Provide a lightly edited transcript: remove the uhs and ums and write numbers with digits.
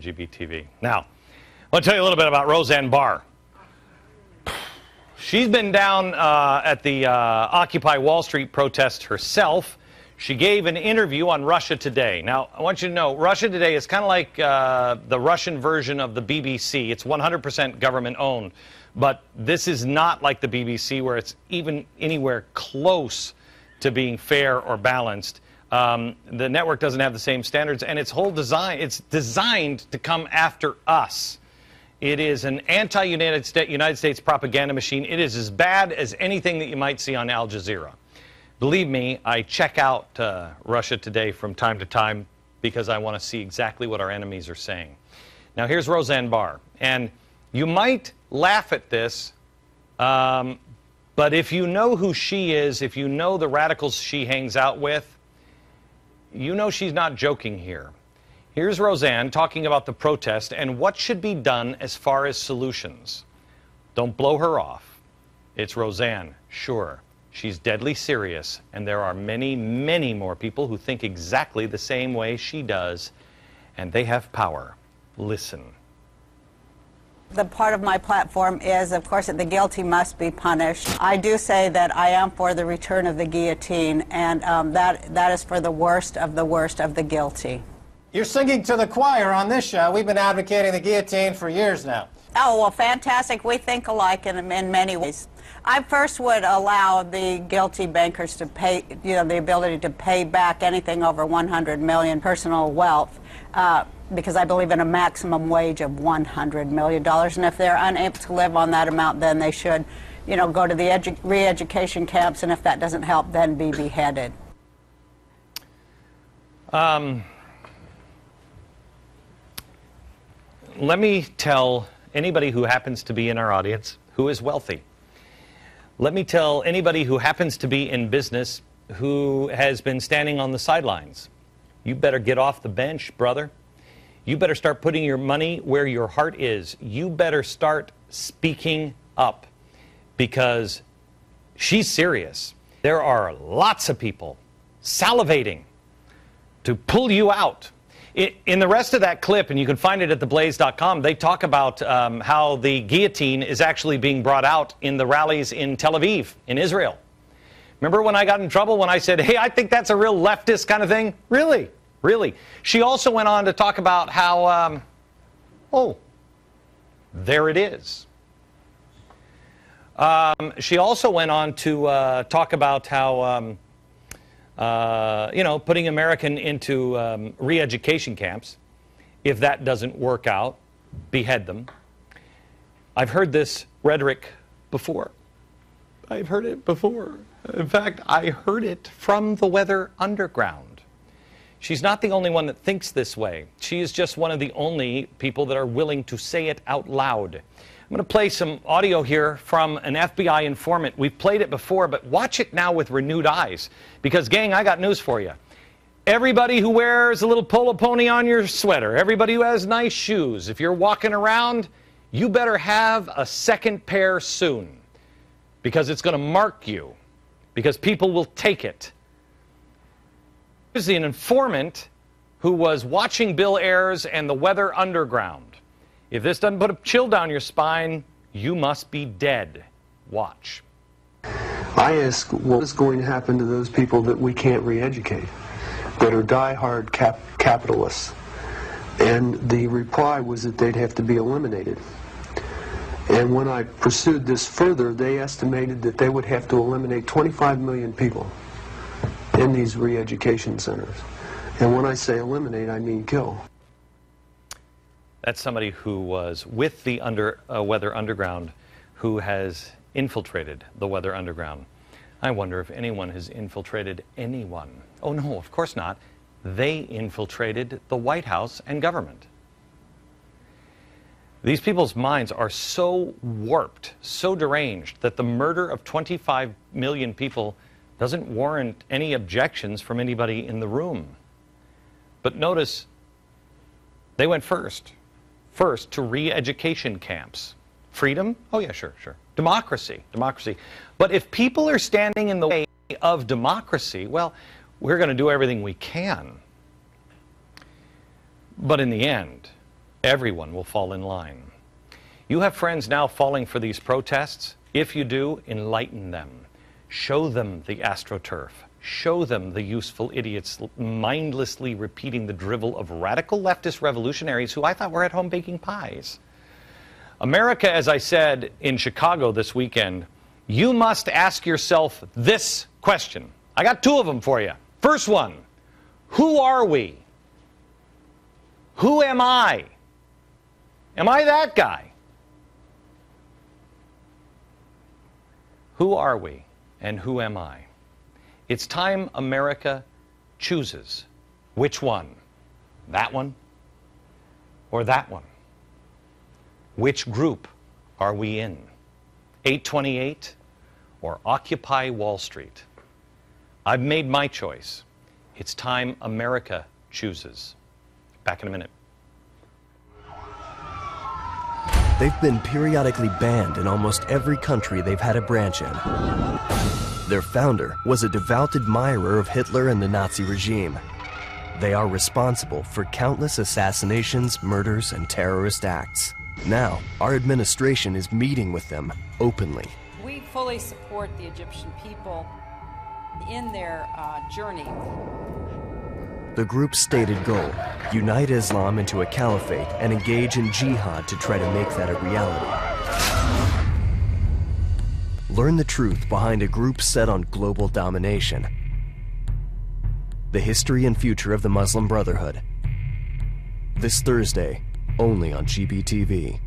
GBTV. Now, I want to tell you a little bit about Roseanne Barr. She's been down at the Occupy Wall Street protest herself. She gave an interview on Russia Today. Now, I want you to know, Russia Today is kind of like the Russian version of the BBC. It's 100% government-owned. But this is not like the BBC, where it's even anywhere close to being fair or balanced. The network doesn't have the same standards, and its whole design, it's designed to come after us. It is an anti-United States propaganda machine. It is as bad as anything that you might see on Al Jazeera. Believe me, I check out Russia Today from time to time because I want to see exactly what our enemies are saying. Now, here's Roseanne Barr. And you might laugh at this, but if you know who she is, if you know the radicals she hangs out with, you know she's not joking here. Here's Roseanne talking about the protest and what should be done as far as solutions. Don't blow her off. It's Roseanne, sure. She's deadly serious, and there are many, many more people who think exactly the same way she does, and they have power. Listen. The part of my platform is, of course, that the guilty must be punished. I do say that I am for the return of the guillotine, and that is for the worst of the guilty. You're singing to the choir on this show. We've been advocating the guillotine for years now. Oh, well, fantastic. We think alike in many ways. I first would allow the guilty bankers to pay, the ability to pay back anything over $100 million personal wealth, because I believe in a maximum wage of $100 million. And if they're unable to live on that amount, then they should, go to the re-education camps, and if that doesn't help, then be beheaded. Let me tell anybody who happens to be in our audience who is wealthy. Let me tell anybody who happens to be in business who has been standing on the sidelines. You better get off the bench, brother. You better start putting your money where your heart is. You better start speaking up, because she's serious. There are lots of people salivating to pull you out. In the rest of that clip, and you can find it at theblaze.com, they talk about how the guillotine is actually being brought out in the rallies in Tel Aviv, in Israel. Remember when I got in trouble when I said, hey, I think that's a real leftist kind of thing? Really? Really? She also went on to talk about how, oh, there it is. She also went on to talk about how, putting American into re-education camps. If that doesn't work out, behead them. I've heard this rhetoric before. I've heard it before. In fact, I heard it from the Weather Underground. She's not the only one that thinks this way. She is just one of the only people that are willing to say it out loud. I'm going to play some audio here from an FBI informant. We've played it before, but watch it now with renewed eyes. Because, gang, I got news for you. Everybody who wears a little polo pony on your sweater, everybody who has nice shoes, if you're walking around, you better have a second pair soon. Because it's going to mark you. Because people will take it. Here's an informant who was watching Bill Ayers and the Weather Underground. If this doesn't put a chill down your spine, you must be dead. Watch. I ask, what is going to happen to those people that we can't re-educate, that are die-hard capitalists? And the reply was that they'd have to be eliminated. And when I pursued this further, they estimated that they would have to eliminate 25 million people in these re-education centers. And when I say eliminate, I mean kill. That's somebody who was with the Weather Underground, who has infiltrated the Weather Underground. I wonder if anyone has infiltrated anyone. Oh, no, of course not. They infiltrated the White House and government. These people's minds are so warped, so deranged, that the murder of 25 million people doesn't warrant any objections from anybody in the room. But notice, they went first to re-education camps. Freedom? Oh yeah, sure. Democracy. But if people are standing in the way of democracy, well, we're going to do everything we can. But in the end, Everyone will fall in line. You have friends now falling for these protests. If you do, enlighten them. Show them the AstroTurf. Show them the useful idiots mindlessly repeating the drivel of radical leftist revolutionaries who I thought were at home baking pies. America, as I said in Chicago this weekend, you must ask yourself this question. I got two of them for you. First one, who are we? Who am I? Am I that guy? Who are we and who am I? It's time America chooses. Which one? That one or that one? Which group are we in? 828 or Occupy Wall Street? I've made my choice. It's time America chooses. Back in a minute. They've been periodically banned in almost every country they've had a branch in. Their founder was a devout admirer of Hitler and the Nazi regime. They are responsible for countless assassinations, murders, and terrorist acts. Now, our administration is meeting with them openly. We fully support the Egyptian people in their journey. The group's stated goal, unite Islam into a caliphate and engage in jihad to try to make that a reality. Learn the truth behind a group set on global domination. The history and future of the Muslim Brotherhood. This Thursday, only on GBTV.